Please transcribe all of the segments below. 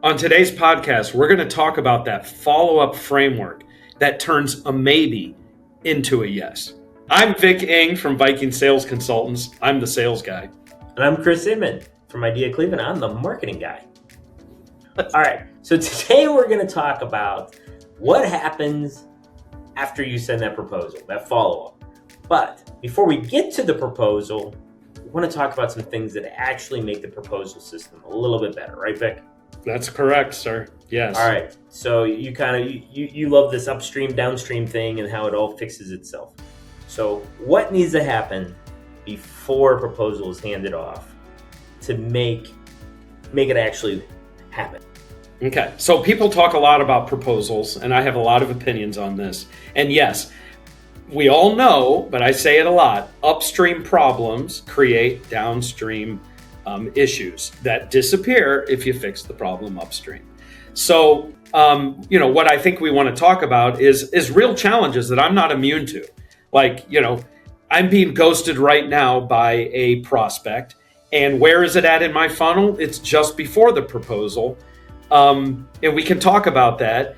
On today's podcast, we're going to talk about that follow-up framework that turns a maybe into a yes. I'm Vic Ing from Viking Sales Consultants. I'm the sales guy. And I'm Chris Inman from I.D.E.A. Cleveland. I'm the marketing guy. All right, so today we're going to talk about what happens after you send that proposal, that follow-up. But before we get to the proposal, we want to talk about some things that actually make the proposal system a little bit better, right, Vic? That's correct, sir. Yes. All right. So you love this upstream, downstream thing and how it all fixes itself. So what needs to happen before a proposal is handed off to make it actually happen? Okay. So people talk a lot about proposals, and I have a lot of opinions on this. And yes, we all know, but I say it a lot, upstream problems create downstream issues that disappear if you fix the problem upstream. So, what I think we want to talk about is real challenges that I'm not immune to. Like, I'm being ghosted right now by a prospect. And where is it at in my funnel? It's just before the proposal. And we can talk about that.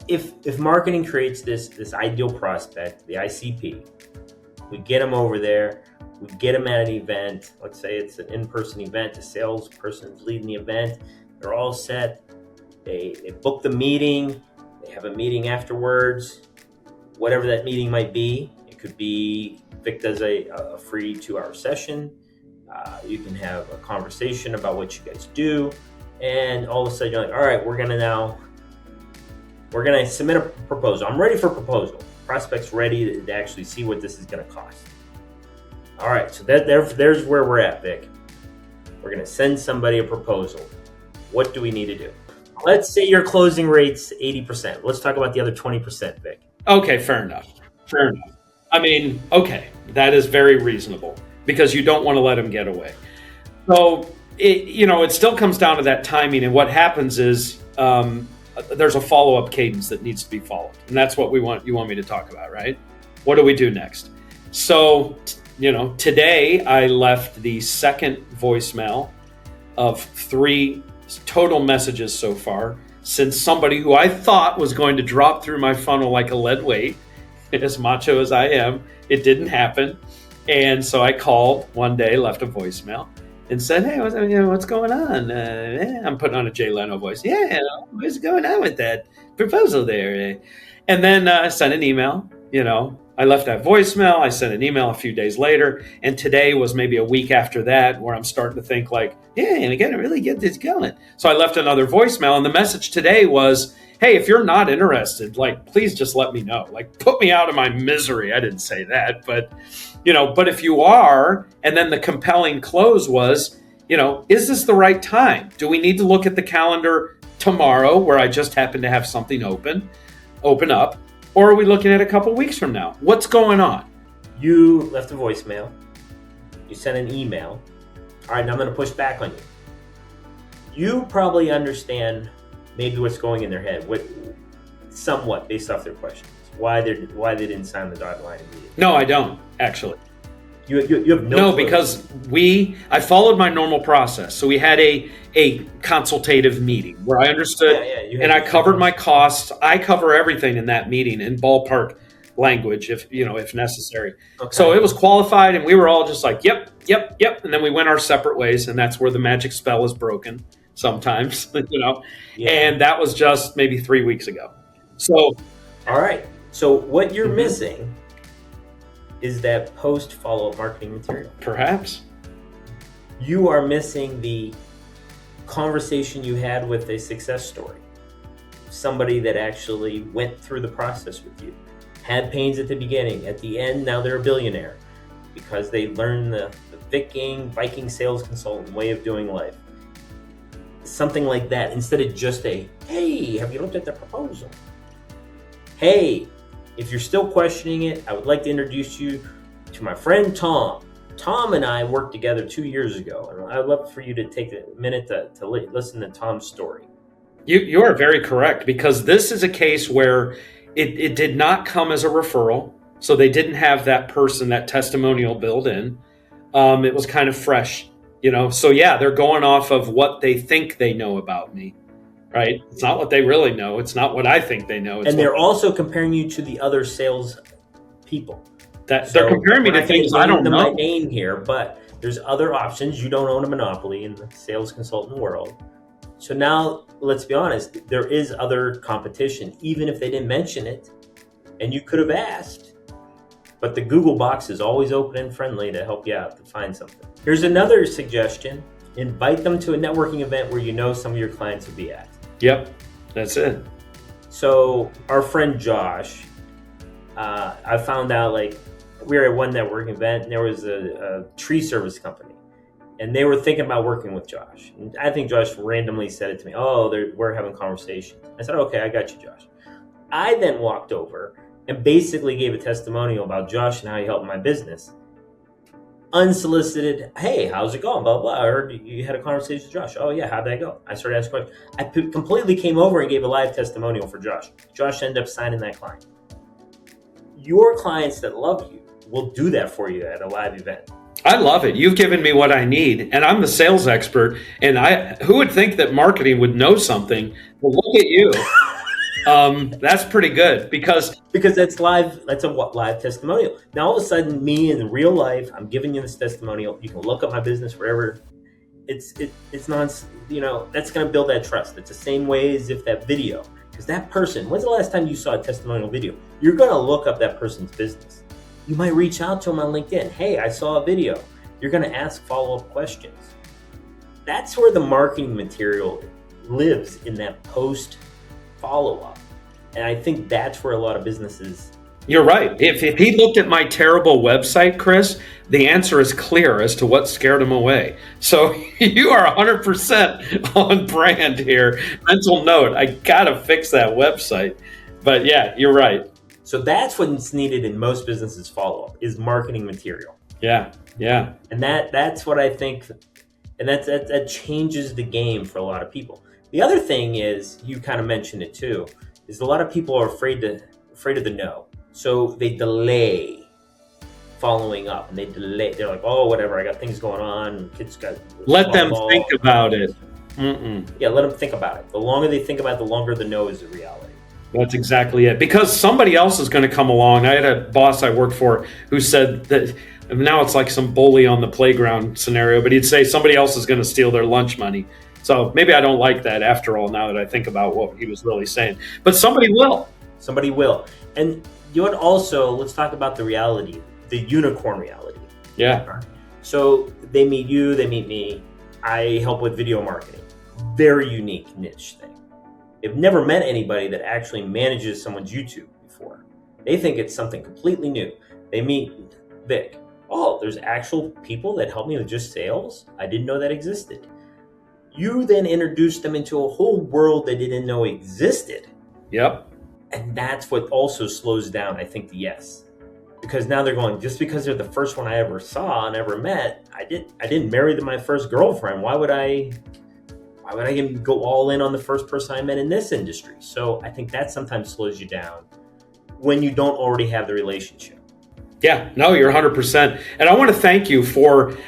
If marketing creates this ideal prospect, the ICP, we get them over there. We get them at an event. Let's say it's an in-person event. The salesperson's leading the event. They're all set. They book the meeting. They have a meeting afterwards. Whatever that meeting might be. It could be Vic does a free 2-hour session. You can have a conversation about what you guys do. And all of a sudden you're like, all right, we're going to submit a proposal. I'm ready for a proposal. Prospect's ready to actually see what this is going to cost. All right, so there's where we're at, Vic. We're going to send somebody a proposal. What do we need to do? Let's say your closing rate's 80%. Let's talk about the other 20%, Vic. Okay, fair enough. I mean, okay, that is very reasonable because you don't want to let them get away. So, it still comes down to that timing. And what happens is there's a follow-up cadence that needs to be followed. And that's what you want me to talk about, right? What do we do next? So, today I left the second voicemail of 3 total messages so far since somebody who I thought was going to drop through my funnel like a lead weight, as macho as I am, it didn't happen. And so I called one day, left a voicemail and said, hey, what's going on? I'm putting on a Jay Leno voice. Yeah, what's going on with that proposal there? And then I sent an email, I left that voicemail. I sent an email a few days later. And today was maybe a week after that where I'm starting to think like, yeah, we got to really get this going. So I left another voicemail. And the message today was, hey, if you're not interested, please just let me know. Put me out of my misery. I didn't say that, but if you are, and then the compelling close was, is this the right time? Do we need to look at the calendar tomorrow where I just happen to have something open up? Or are we looking at a couple weeks from now? What's going on? You left a voicemail. You sent an email. All right, now I'm going to push back on you. You probably understand maybe what's going in their head, somewhat based off their questions. Why they didn't sign the dotted line immediately. No, I don't, actually. You have no clue. Because I followed my normal process. So we had a consultative meeting where I understood and I covered my costs. I cover everything in that meeting in ballpark language if necessary. Okay. So it was qualified and we were all just like, yep. And then we went our separate ways, and that's where the magic spell is broken sometimes, and that was just maybe 3 weeks ago. So, all right. So what you're missing is that post follow-up marketing material. Perhaps. You are missing the conversation you had with a success story. Somebody that actually went through the process with you. Had pains at the beginning. At the end, now they're a billionaire because they learned the Vic Ing, Viking Sales Consultant way of doing life. Something like that, instead of just hey, have you looked at the proposal? Hey, if you're still questioning it, I would like to introduce you to my friend Tom. Tom and I worked together 2 years ago, and I'd love for you to take a minute to listen to Tom's story. You are very correct, because this is a case where it did not come as a referral, so they didn't have that person, that testimonial built in. It was kind of fresh, So yeah, they're going off of what they think they know about me. right? It's not what they really know. It's not what I think they know. It's And they're what also comparing you to the other sales people. that they're comparing me we're to not gonna things I name don't them by know. name here, but there's other options. You don't own a monopoly in the sales consultant world. So now, let's be honest, there is other competition, even if they didn't mention it, and you could have asked. But the Google box is always open and friendly to help you out to find something. Here's another suggestion. Invite them to a networking event where you know some of your clients will be at. Yep, that's it. So our friend Josh, I found out, like, we were at one networking event and there was a tree service company and they were thinking about working with Josh. And I think Josh randomly said it to me. Oh, we're having conversations. I said, okay, I got you, Josh. I then walked over and basically gave a testimonial about Josh and how he helped my business. Unsolicited, hey, how's it going? Blah, blah. I heard you had a conversation with Josh. Oh, yeah, how'd that go? I started asking questions. I completely came over and gave a live testimonial for Josh. Josh ended up signing that client. Your clients that love you will do that for you at a live event. I love it. You've given me what I need, and I'm the sales expert. And who would think that marketing would know something? Well, look at you. That's pretty good because that's live. That's a live testimonial. Now all of a sudden, me in real life, I'm giving you this testimonial. You can look up my business wherever. It's not, that's going to build that trust. It's the same way as if that video, because that person. When's the last time you saw a testimonial video? You're going to look up that person's business. You might reach out to them on LinkedIn. Hey, I saw a video. You're going to ask follow-up questions. That's where the marketing material lives, in that post follow-up. And I think that's where a lot of businesses... You're right. If he looked at my terrible website, Chris, the answer is clear as to what scared him away. So you are 100% on brand here. Mental note, I got to fix that website. But yeah, you're right. So that's what's needed in most businesses follow-up, is marketing material. Yeah. And that's what I think, and that changes the game for a lot of people. The other thing is, you kind of mentioned it too, is a lot of people are afraid of the no. So they delay following up, and they're like, oh, whatever, I got things going on, kids got... Let them think about it. Yeah, let them think about it. The longer they think about it, the longer the no is a reality. That's exactly it. Because somebody else is going to come along. I had a boss I worked for who said that, now it's like some bully on the playground scenario, but he'd say somebody else is going to steal their lunch money. So maybe I don't like that after all, now that I think about what he was really saying. But somebody will. Somebody will. And you would also, let's talk about the reality, the unicorn reality. Yeah. So they meet you, they meet me. I help with video marketing. Very unique niche thing. They've never met anybody that actually manages someone's YouTube before. They think it's something completely new. They meet Vic. Oh, there's actual people that help me with just sales? I didn't know that existed. You then introduce them into a whole world they didn't know existed. Yep. And that's what also slows down, I think, the yes. Because now they're going, just because they're the first one I ever saw and ever met, I didn't marry my first girlfriend. Why would I go all in on the first person I met in this industry? So I think that sometimes slows you down when you don't already have the relationship. Yeah, no, you're 100%. And I want to thank you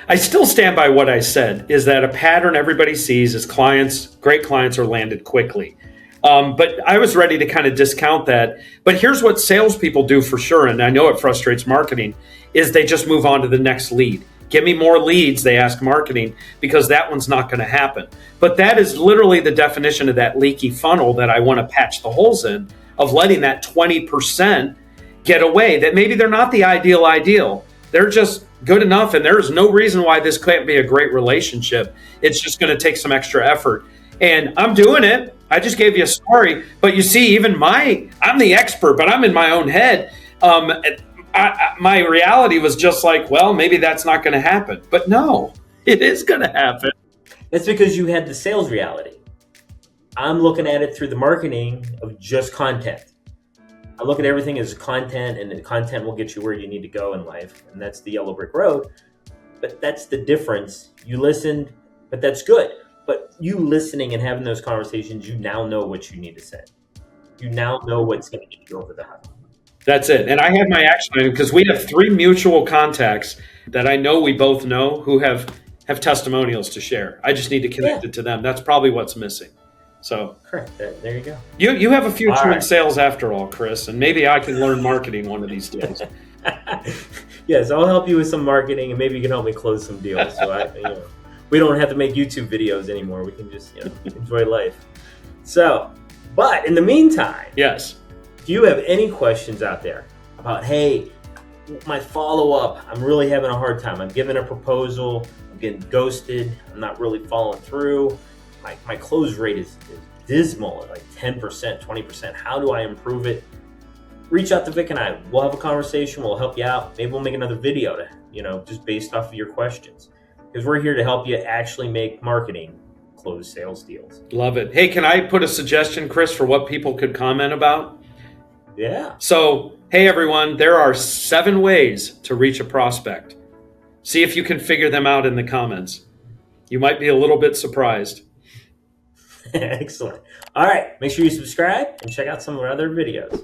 I still stand by what I said, is that a pattern everybody sees is great clients are landed quickly. But I was ready to kind of discount that. But here's what salespeople do for sure, and I know it frustrates marketing, is they just move on to the next lead. Give me more leads, they ask marketing, because that one's not going to happen. But that is literally the definition of that leaky funnel that I want to patch the holes in, of letting that 20% get away, that maybe they're not the ideal. They're just good enough, and there's no reason why this can't be a great relationship. It's just going to take some extra effort. And I'm doing it. I just gave you a story. But you see, even I'm the expert, but I'm in my own head. My reality was just like, well, maybe that's not going to happen. But no, it is going to happen. That's because you had the sales reality. I'm looking at it through the marketing of just content. I look at everything as content, and the content will get you where you need to go in life. And that's the yellow brick road. But that's the difference. You listened, but that's good. But you listening and having those conversations, you now know what you need to say. You now know what's going to get you over the hump. That's it. And I have my action item because we have 3 mutual contacts that I know we both know who have testimonials to share. I just need to connect it to them. That's probably what's missing. So Correct. There you go. you have a future All in right. sales after all, Chris, and maybe I can learn marketing one of these days. Yes, I'll help you with some marketing, and maybe you can help me close some deals. So we don't have to make YouTube videos anymore. We can just enjoy life. So, but in the meantime, Yes. if you have any questions out there about, hey, my follow-up, I'm really having a hard time. I'm giving a proposal, I'm getting ghosted, I'm not really following through. My close rate is dismal, like 10%, 20%. How do I improve it? Reach out to Vic and I. We'll have a conversation. We'll help you out. Maybe we'll make another video to, just based off of your questions. Because we're here to help you actually make marketing close sales deals. Love it. Hey, can I put a suggestion, Chris, for what people could comment about? Yeah. So, hey, everyone, there are 7 ways to reach a prospect. See if you can figure them out in the comments. You might be a little bit surprised. Excellent. All right. Make sure you subscribe and check out some of our other videos.